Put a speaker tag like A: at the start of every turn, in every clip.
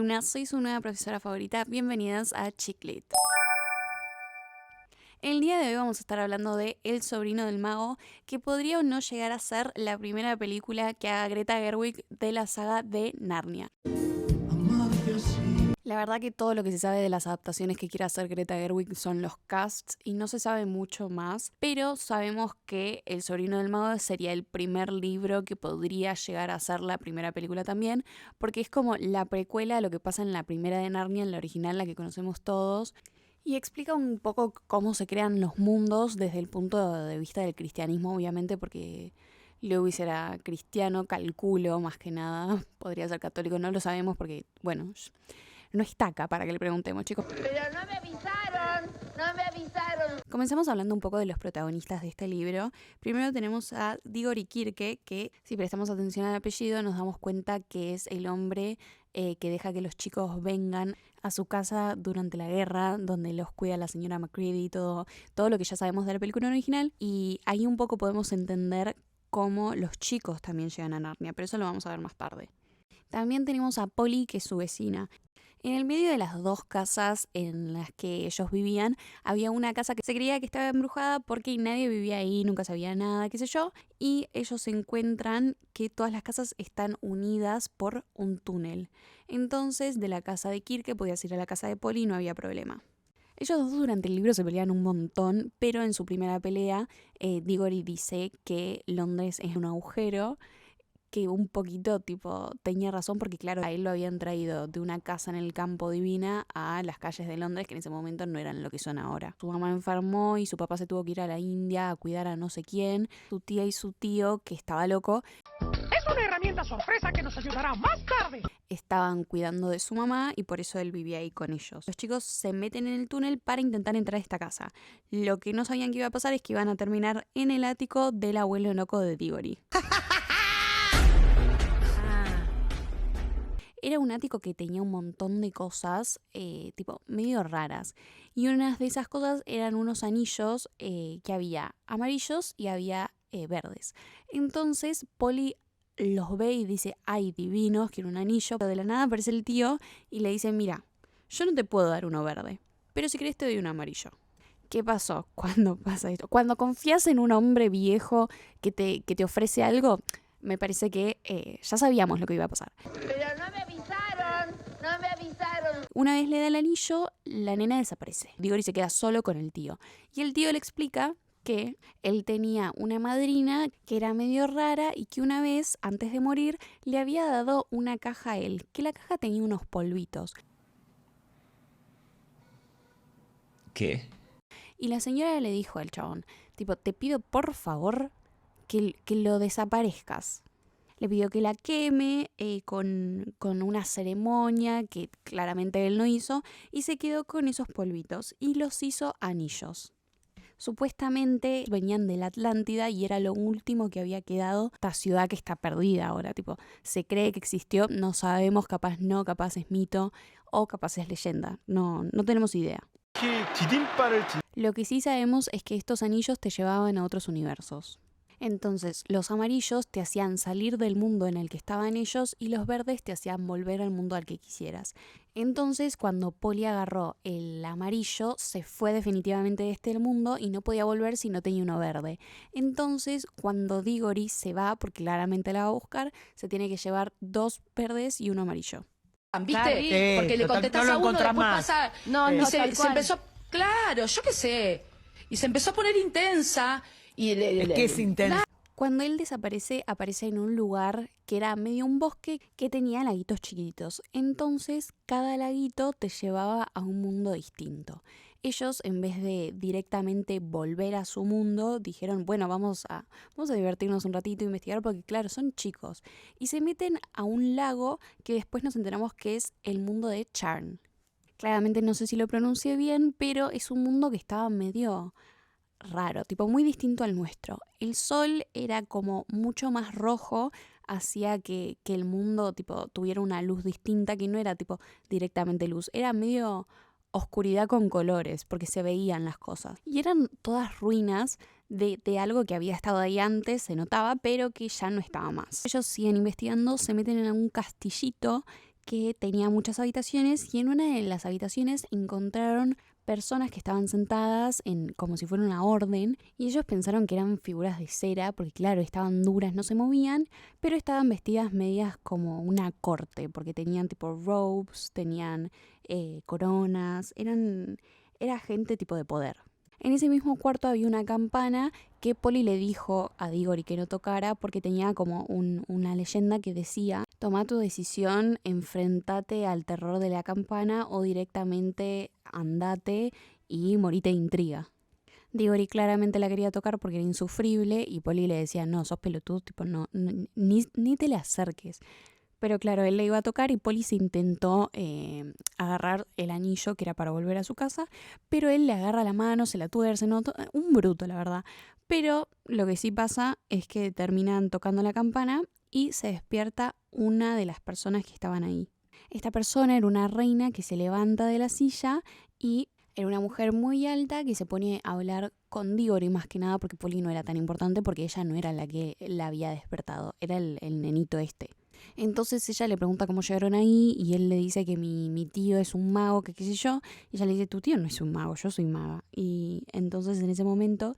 A: alumnas, soy su nueva profesora favorita. Bienvenidas a Chiclit. El día de hoy vamos a estar hablando de El sobrino del mago, que podría o no llegar a ser la primera película que haga Greta Gerwig de la saga de Narnia. La verdad que todo lo que se sabe de las adaptaciones que quiere hacer Greta Gerwig son los casts y no se sabe mucho más, pero sabemos que El sobrino del mago sería el primer libro que podría llegar a ser la primera película también, porque es como la precuela a lo que pasa en la primera de Narnia, en la original, la que conocemos todos. Y explica un poco cómo se crean los mundos desde el punto de vista del cristianismo, obviamente, porque Lewis era cristiano, calculo, más que nada. Podría ser católico, no lo sabemos porque, bueno, no está acá para que le preguntemos, chicos.
B: Pero no me avisaron.
A: Comencemos hablando un poco de los protagonistas de este libro. Primero tenemos a Diggory Kirke, que si prestamos atención al apellido nos damos cuenta que es el hombre que deja que los chicos vengan a su casa durante la guerra, donde los cuida la señora McCready, todo lo que ya sabemos de la película original. Y ahí un poco podemos entender cómo los chicos también llegan a Narnia, pero eso lo vamos a ver más tarde. También tenemos a Polly, que es su vecina. En el medio de las dos casas en las que ellos vivían, había una casa que se creía que estaba embrujada porque nadie vivía ahí, nunca sabía nada, qué sé yo, y ellos se encuentran que todas las casas están unidas por un túnel. Entonces, de la casa de Kirke podías ir a la casa de Polly y no había problema. Ellos dos durante el libro se pelean un montón, pero en su primera pelea, Diggory dice que Londres es un agujero, que un poquito tipo tenía razón porque claro, a él lo habían traído de una casa en el campo divina a las calles de Londres que en ese momento no eran lo que son ahora. Su mamá enfermó y su papá se tuvo que ir a la India a cuidar a no sé quién. Su tía y su tío, que estaba loco,
C: es una herramienta sorpresa que nos ayudará más tarde.
A: Estaban cuidando de su mamá y por eso él vivía ahí con ellos. Los chicos se meten en el túnel para intentar entrar a esta casa. Lo que no sabían que iba a pasar es que iban a terminar en el ático del abuelo loco de Diggory. Era un ático que tenía un montón de cosas, tipo, medio raras. Y unas de esas cosas eran unos anillos que había amarillos y había verdes. Entonces, Polly los ve y dice, ay, divinos, quiero un anillo. Pero de la nada aparece el tío y le dice, mira, yo no te puedo dar uno verde, pero si querés te doy un amarillo. ¿Qué pasó cuando pasa esto? Cuando confías en un hombre viejo que te ofrece algo, me parece que ya sabíamos lo que iba a pasar.
B: Pero no me avisaron.
A: Una vez le da el anillo, la nena desaparece. Diggory se queda solo con el tío. Y el tío le explica que él tenía una madrina que era medio rara y que una vez, antes de morir, le había dado una caja a él, que la caja tenía unos polvitos.
D: ¿Qué?
A: Y la señora le dijo al chabón, tipo, te pido por favor que lo desaparezcas. Le pidió que la queme con una ceremonia que claramente él no hizo y se quedó con esos polvitos y los hizo anillos. Supuestamente venían de la Atlántida y era lo último que había quedado. Esta ciudad que está perdida ahora, tipo, se cree que existió, no sabemos, capaz no, capaz es mito o capaz es leyenda, no tenemos idea. Lo que sí sabemos es que estos anillos te llevaban a otros universos. Entonces, los amarillos te hacían salir del mundo en el que estaban ellos y los verdes te hacían volver al mundo al que quisieras. Entonces, cuando Polly agarró el amarillo, se fue definitivamente de este mundo y no podía volver si no tenía uno verde. Entonces, cuando Diggory se va, porque claramente la va a buscar, se tiene que llevar 2 verdes y 1 amarillo.
E: ¿Viste?
F: Claro,
E: porque le contestás
F: no lo
E: a uno,
F: encontrás
E: después
F: más.
E: pasa...
F: No,
E: y
F: no,
E: se
F: tal cual.
E: empezó... Claro, yo qué sé. Y se empezó a poner intensa y...
F: Es que es intenso.
A: Cuando él desaparece, aparece en un lugar que era medio un bosque que tenía laguitos chiquitos. Entonces, cada laguito te llevaba a un mundo distinto. Ellos, en vez de directamente volver a su mundo, dijeron, bueno, vamos a divertirnos un ratito, investigar, porque claro, son chicos. Y se meten a un lago que después nos enteramos que es el mundo de Charn. Claramente no sé si lo pronuncié bien, pero es un mundo que estaba medio raro, tipo muy distinto al nuestro. El sol era como mucho más rojo, hacía que el mundo tipo tuviera una luz distinta, que no era tipo directamente luz, era medio oscuridad con colores, porque se veían las cosas. Y eran todas ruinas de algo que había estado ahí antes, se notaba, pero que ya no estaba más. Ellos siguen investigando, se meten en un castillito que tenía muchas habitaciones y en una de las habitaciones encontraron personas que estaban sentadas en como si fuera una orden y ellos pensaron que eran figuras de cera porque claro, estaban duras, no se movían, pero estaban vestidas medias como una corte porque tenían tipo robes, tenían coronas, era gente tipo de poder. En ese mismo cuarto había una campana que Polly le dijo a Diggory que no tocara porque tenía como una leyenda que decía: toma tu decisión, enfrentate al terror de la campana o directamente andate y morite de intriga. Diggory claramente la quería tocar porque era insufrible y Polly le decía: no, sos pelotudo, tipo, no, ni te le acerques. Pero claro, él le iba a tocar y Polly se intentó agarrar el anillo que era para volver a su casa, pero él le agarra la mano, se la tuerce, ¿no? Un bruto, la verdad. Pero lo que sí pasa es que terminan tocando la campana y se despierta una de las personas que estaban ahí. Esta persona era una reina que se levanta de la silla y era una mujer muy alta que se pone a hablar con Diggory más que nada porque Polly no era tan importante porque ella no era la que la había despertado, era el nenito este. Entonces ella le pregunta cómo llegaron ahí y él le dice que mi tío es un mago, que qué sé yo. Y ella le dice: tu tío no es un mago, yo soy maga. Y entonces en ese momento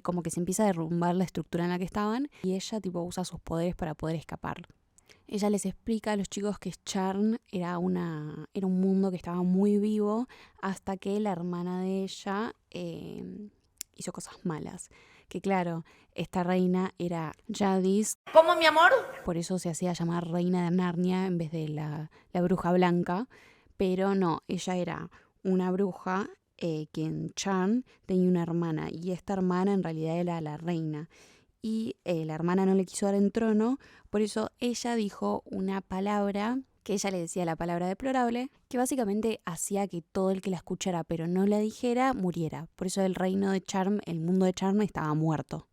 A: como que se empieza a derrumbar la estructura en la que estaban y ella tipo usa sus poderes para poder escapar. Ella les explica a los chicos que Charn era un mundo que estaba muy vivo hasta que la hermana de ella hizo cosas malas. Que claro, esta reina era Jadis.
E: ¿Cómo, mi amor?
A: Por eso se hacía llamar reina de Narnia en vez de la bruja blanca. Pero no, ella era una bruja que en Charn tenía una hermana. Y esta hermana en realidad era la reina. Y la hermana no le quiso dar el trono. Por eso ella dijo una palabra que ella le decía la palabra deplorable, que básicamente hacía que todo el que la escuchara pero no la dijera, muriera. Por eso el reino de Charm, el mundo de Charm estaba muerto.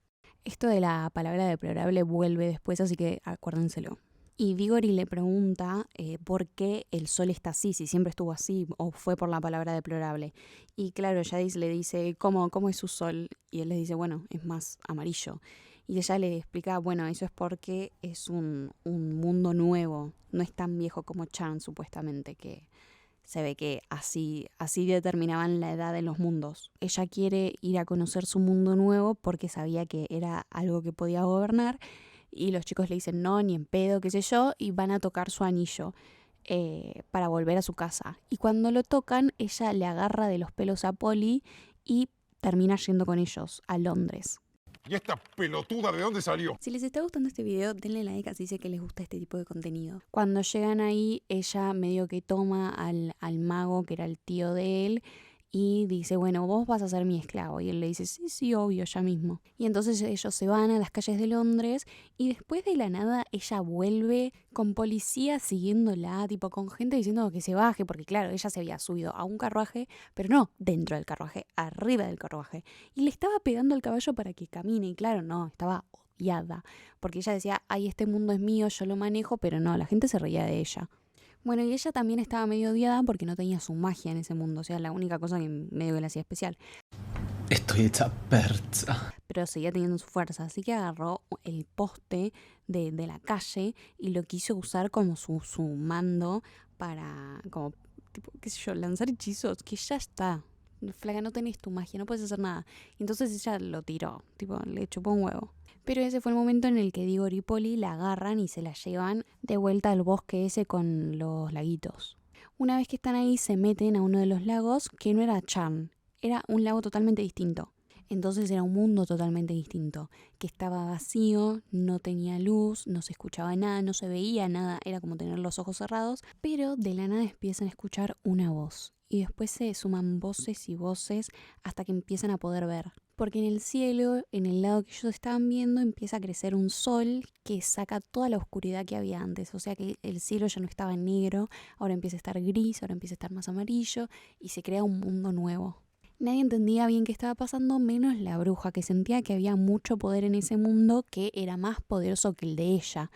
A: Esto de la palabra deplorable vuelve después, así que acuérdenselo. Y Diggory le pregunta por qué el sol está así, si siempre estuvo así o fue por la palabra deplorable. Y claro, Jadis le dice: ¿Cómo es su sol? Y él le dice: bueno, es más amarillo. Y ella le explica: bueno, eso es porque es un mundo nuevo, no es tan viejo como Charn supuestamente, que se ve que así determinaban la edad de los mundos. Ella quiere ir a conocer su mundo nuevo porque sabía que era algo que podía gobernar y los chicos le dicen: no, ni en pedo, qué sé yo, y van a tocar su anillo para volver a su casa. Y cuando lo tocan, ella le agarra de los pelos a Polly y termina yendo con ellos a Londres.
B: ¿Y esta pelotuda de dónde salió?
A: Si les está gustando este video, denle like, así sé que les gusta este tipo de contenido. Cuando llegan ahí, ella medio que toma al mago, que era el tío de él, y dice: bueno, vos vas a ser mi esclavo. Y él le dice: sí, obvio, ya mismo. Y entonces ellos se van a las calles de Londres y después de la nada ella vuelve con policía siguiéndola, tipo con gente diciendo que se baje, porque claro, ella se había subido a un carruaje, pero no dentro del carruaje, arriba del carruaje. Y le estaba pegando al caballo para que camine y claro, no, estaba odiada, porque ella decía: ay, este mundo es mío, yo lo manejo, pero no, la gente se reía de ella. Bueno, y ella también estaba medio odiada porque no tenía su magia en ese mundo, o sea, la única cosa que medio que la hacía especial.
D: Estoy hecha percha.
A: Pero seguía teniendo su fuerza, así que agarró el poste de la calle y lo quiso usar como su mando para, como, tipo, qué sé yo, lanzar hechizos, que ya está. Flaca, no tenés tu magia, no puedes hacer nada. Entonces ella lo tiró, tipo, le chupó un huevo. Pero ese fue el momento en el que Diggory y Polly la agarran y se la llevan de vuelta al bosque ese con los laguitos. Una vez que están ahí se meten a uno de los lagos que no era Charn, era un lago totalmente distinto. Entonces era un mundo totalmente distinto, que estaba vacío, no tenía luz, no se escuchaba nada, no se veía nada, era como tener los ojos cerrados, pero de la nada empiezan a escuchar una voz. Y después se suman voces y voces hasta que empiezan a poder ver. Porque en el cielo, en el lado que ellos estaban viendo, empieza a crecer un sol que saca toda la oscuridad que había antes. O sea que el cielo ya no estaba negro, ahora empieza a estar gris, ahora empieza a estar más amarillo y se crea un mundo nuevo. Nadie entendía bien qué estaba pasando, menos la bruja, que sentía que había mucho poder en ese mundo que era más poderoso que el de ella.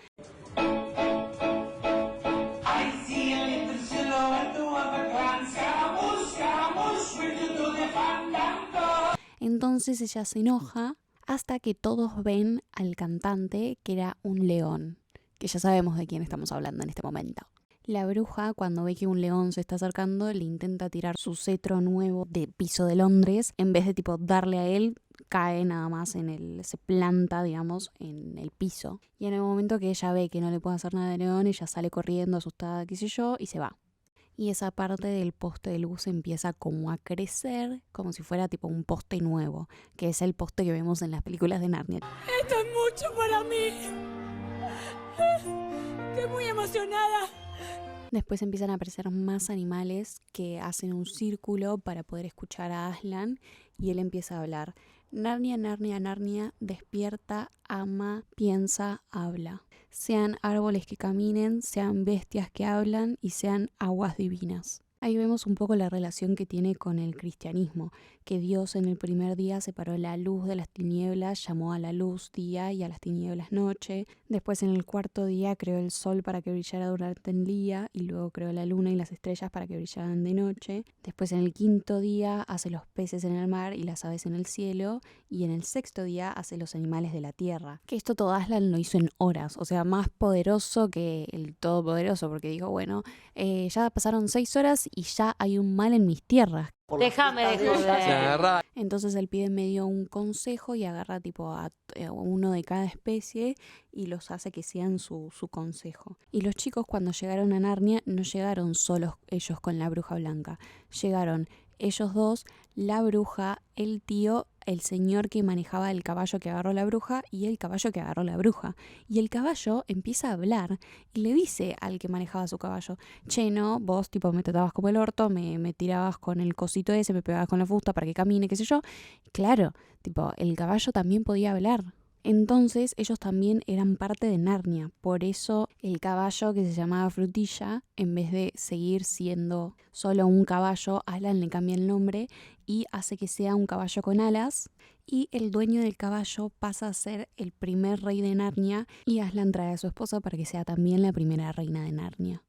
A: Entonces ella se enoja hasta que todos ven al cantante, que era un león, que ya sabemos de quién estamos hablando en este momento. La bruja, cuando ve que un león se está acercando, le intenta tirar su cetro nuevo de piso de Londres. En vez de tipo darle a él, cae nada más se planta, digamos, en el piso. Y en el momento que ella ve que no le puede hacer nada de león, ella sale corriendo, asustada, qué sé yo, y se va. Y esa parte del poste de luz empieza como a crecer, como si fuera tipo un poste nuevo, que es el poste que vemos en las películas de Narnia.
F: Esto es mucho para mí. Estoy muy emocionada.
A: Después empiezan a aparecer más animales que hacen un círculo para poder escuchar a Aslan y él empieza a hablar. Narnia, Narnia, Narnia, despierta, ama, piensa, habla. Sean árboles que caminen, sean bestias que hablan y sean aguas divinas. Ahí vemos un poco la relación que tiene con el cristianismo, que Dios en el primer día separó la luz de las tinieblas, llamó a la luz día y a las tinieblas noche. Después en el cuarto día creó el sol para que brillara durante el día y luego creó la luna y las estrellas para que brillaran de noche. Después en el quinto día hace los peces en el mar y las aves en el cielo y en el sexto día hace los animales de la tierra. Que esto todo Aslan lo hizo en horas, o sea, más poderoso que el todopoderoso, porque dijo, bueno, ya pasaron 6 horas y ya hay un mal en mis tierras.
F: Déjame de joder.
A: Entonces él pide medio un consejo y agarra tipo a uno de cada especie y los hace que sean su consejo. Y los chicos cuando llegaron a Narnia no llegaron solos ellos con la bruja blanca. Llegaron ellos dos, la bruja, el tío, el señor que manejaba el caballo que agarró la bruja y el caballo que agarró la bruja. Y el caballo empieza a hablar y le dice al que manejaba su caballo, che, no, vos tipo me tratabas como el orto, me tirabas con el cosito ese, me pegabas con la fusta para que camine, qué sé yo. Claro, tipo, el caballo también podía hablar. Entonces ellos también eran parte de Narnia, por eso el caballo que se llamaba Frutilla, en vez de seguir siendo solo un caballo, Aslan le cambia el nombre y hace que sea un caballo con alas y el dueño del caballo pasa a ser el primer rey de Narnia y Aslan trae a su esposa para que sea también la primera reina de Narnia.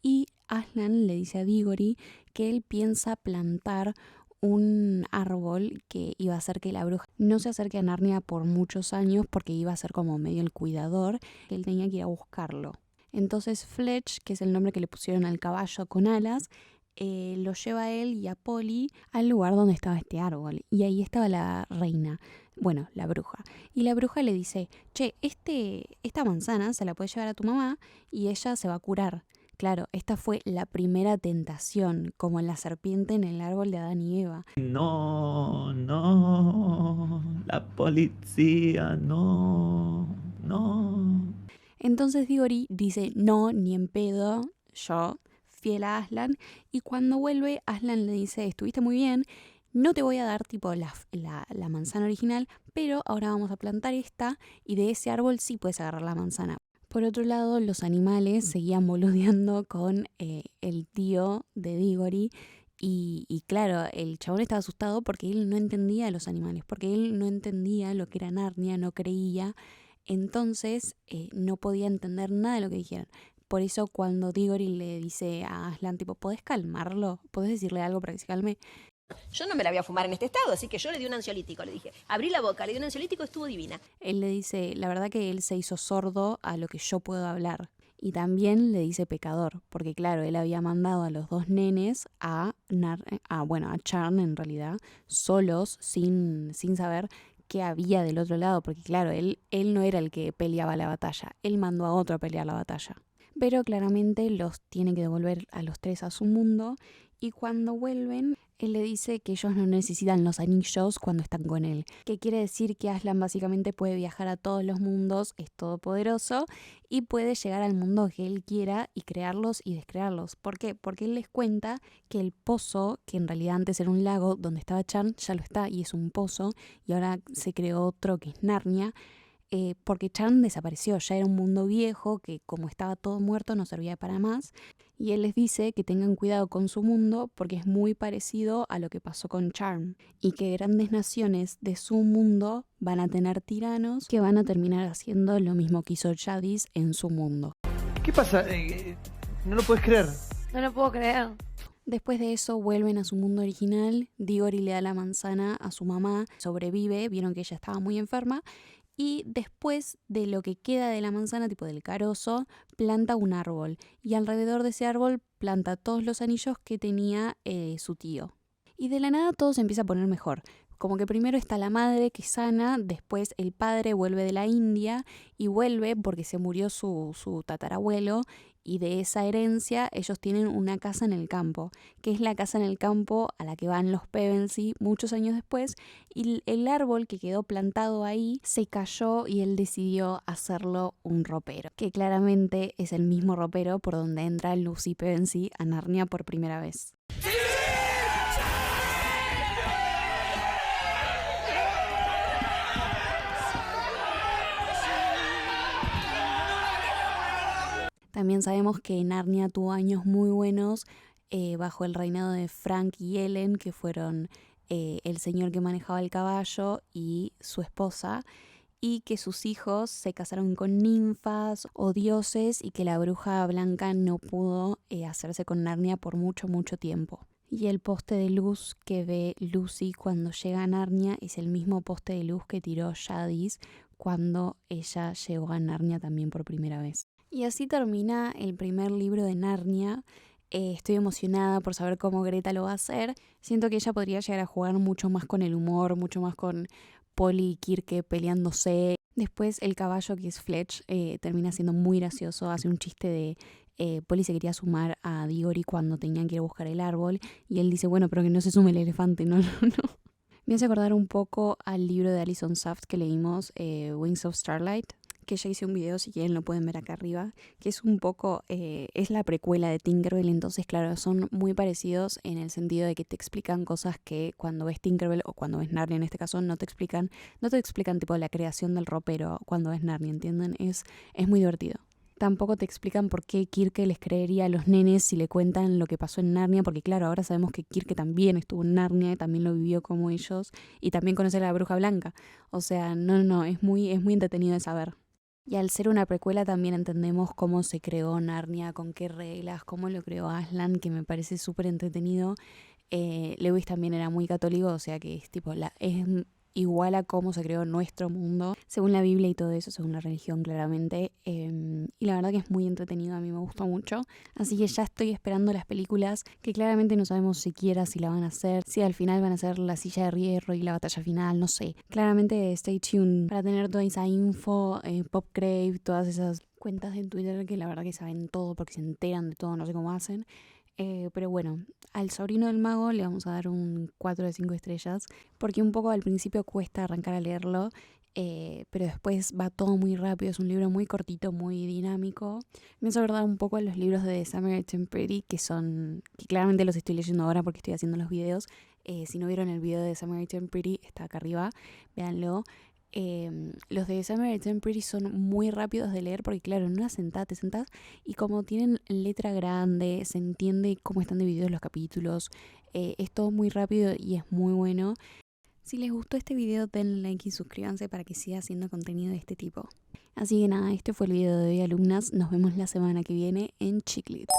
A: Y Aslan le dice a Diggory que él piensa plantar un árbol que iba a hacer que la bruja no se acerque a Narnia por muchos años porque iba a ser como medio el cuidador, que él tenía que ir a buscarlo. Entonces Fletch, que es el nombre que le pusieron al caballo con alas, lo lleva a él y a Polly al lugar donde estaba este árbol. Y ahí estaba la reina, bueno, la bruja. Y la bruja le dice, che, esta manzana se la puedes llevar a tu mamá y ella se va a curar. Claro, esta fue la primera tentación, como la serpiente en el árbol de Adán y Eva.
D: No, la policía, no.
A: Entonces Diggory dice, no, ni en pedo, yo, fiel a Aslan, y cuando vuelve, Aslan le dice, estuviste muy bien, no te voy a dar tipo la manzana original, pero ahora vamos a plantar esta, y de ese árbol sí puedes agarrar la manzana. Por otro lado, los animales seguían boludeando con el tío de Diggory y claro, el chabón estaba asustado porque él no entendía a los animales, porque él no entendía lo que era Narnia, no creía, entonces no podía entender nada de lo que dijeran. Por eso cuando Diggory le dice a Aslan, tipo, ¿podés calmarlo? ¿Podés decirle algo para que se calme?
G: Yo no me la voy a fumar en este estado, así que yo le di un ansiolítico, le dije. Abrí la boca, le di un ansiolítico, estuvo divina.
A: Él le dice, la verdad que él se hizo sordo a lo que yo puedo hablar. Y también le dice pecador, porque claro, él había mandado a los dos nenes a Charn en realidad, solos, sin saber qué había del otro lado, porque claro, él no era el que peleaba la batalla, él mandó a otro a pelear la batalla. Pero claramente los tiene que devolver a los tres a su mundo y cuando vuelven, él le dice que ellos no necesitan los anillos cuando están con él. Que quiere decir que Aslan básicamente puede viajar a todos los mundos, es todopoderoso y puede llegar al mundo que él quiera y crearlos y descrearlos. ¿Por qué? Porque él les cuenta que el pozo, que en realidad antes era un lago donde estaba Charn, ya lo está y es un pozo y ahora se creó otro que es Narnia. Porque Charn desapareció, ya era un mundo viejo que como estaba todo muerto no servía para más y él les dice que tengan cuidado con su mundo porque es muy parecido a lo que pasó con Charn y que grandes naciones de su mundo van a tener tiranos que van a terminar haciendo lo mismo que hizo Jadis en su mundo.
H: ¿Qué pasa? ¿No lo puedes creer?
F: No lo puedo creer.
A: Después de eso vuelven a su mundo original, Diggory le da la manzana a su mamá, sobrevive, vieron que ella estaba muy enferma y después de lo que queda de la manzana, tipo del carozo, planta un árbol y alrededor de ese árbol planta todos los anillos que tenía su tío. Y de la nada todo se empieza a poner mejor. Como que primero está la madre que sana, después el padre vuelve de la India y vuelve porque se murió su tatarabuelo y de esa herencia ellos tienen una casa en el campo, que es la casa en el campo a la que van los Pevensey muchos años después, y el árbol que quedó plantado ahí se cayó y él decidió hacerlo un ropero, que claramente es el mismo ropero por donde entra Lucy Pevensey a Narnia por primera vez. También sabemos que Narnia tuvo años muy buenos bajo el reinado de Frank y Ellen, que fueron el señor que manejaba el caballo y su esposa, y que sus hijos se casaron con ninfas o dioses y que la bruja blanca no pudo hacerse con Narnia por mucho, mucho tiempo. Y el poste de luz que ve Lucy cuando llega a Narnia es el mismo poste de luz que tiró Jadis cuando ella llegó a Narnia también por primera vez. Y así termina el primer libro de Narnia. Estoy emocionada por saber cómo Greta lo va a hacer. Siento que ella podría llegar a jugar mucho más con el humor, mucho más con Polly y Kirke peleándose. Después el caballo, que es Fletch, termina siendo muy gracioso. Hace un chiste de Polly se quería sumar a Diggory cuando tenían que ir a buscar el árbol. Y él dice, bueno, pero que no se sume el elefante, no. Me hace acordar un poco al libro de Alison Saft que leímos, Wings of Starlight, que ya hice un video, si quieren lo pueden ver acá arriba, que es un poco, es la precuela de Tinkerbell. Entonces claro, son muy parecidos en el sentido de que te explican cosas que cuando ves Tinkerbell o cuando ves Narnia en este caso no te explican tipo la creación del ropero cuando ves Narnia, ¿entienden? Es muy divertido. Tampoco te explican por qué Kirke les creería a los nenes si le cuentan lo que pasó en Narnia, porque claro, ahora sabemos que Kirke también estuvo en Narnia, también lo vivió como ellos y también conoce a la bruja blanca. O sea, no, es muy entretenido de saber. Y al ser una precuela también entendemos cómo se creó Narnia, con qué reglas, cómo lo creó Aslan, que me parece súper entretenido. Lewis también era muy católico, o sea que es tipo es igual a cómo se creó nuestro mundo, según la Biblia y todo eso, según la religión claramente. Y la verdad que es muy entretenido, a mí me gustó mucho. Así que ya estoy esperando las películas, que claramente no sabemos siquiera si la van a hacer, si al final van a hacer la silla de hierro y la batalla final, no sé. Claramente stay tuned para tener toda esa info, Popgrave, todas esas cuentas de Twitter que la verdad que saben todo porque se enteran de todo, no sé cómo hacen. Pero bueno, al Sobrino del Mago le vamos a dar un 4 de 5 estrellas, porque un poco al principio cuesta arrancar a leerlo, pero después va todo muy rápido, es un libro muy cortito, muy dinámico. Me hace acordar un poco a los libros de Samaritan Pretty, que claramente los estoy leyendo ahora porque estoy haciendo los videos. Si no vieron el video de Samaritan Pretty, está acá arriba, véanlo. Los de Samaritan Pretty son muy rápidos de leer porque claro, en una sentada te sentás y como tienen letra grande, se entiende cómo están divididos los capítulos, es todo muy rápido y es muy bueno. Si les gustó este video denle like y suscríbanse para que siga haciendo contenido de este tipo. Así que nada, este fue el video de hoy, alumnas, nos vemos la semana que viene en Chiclit.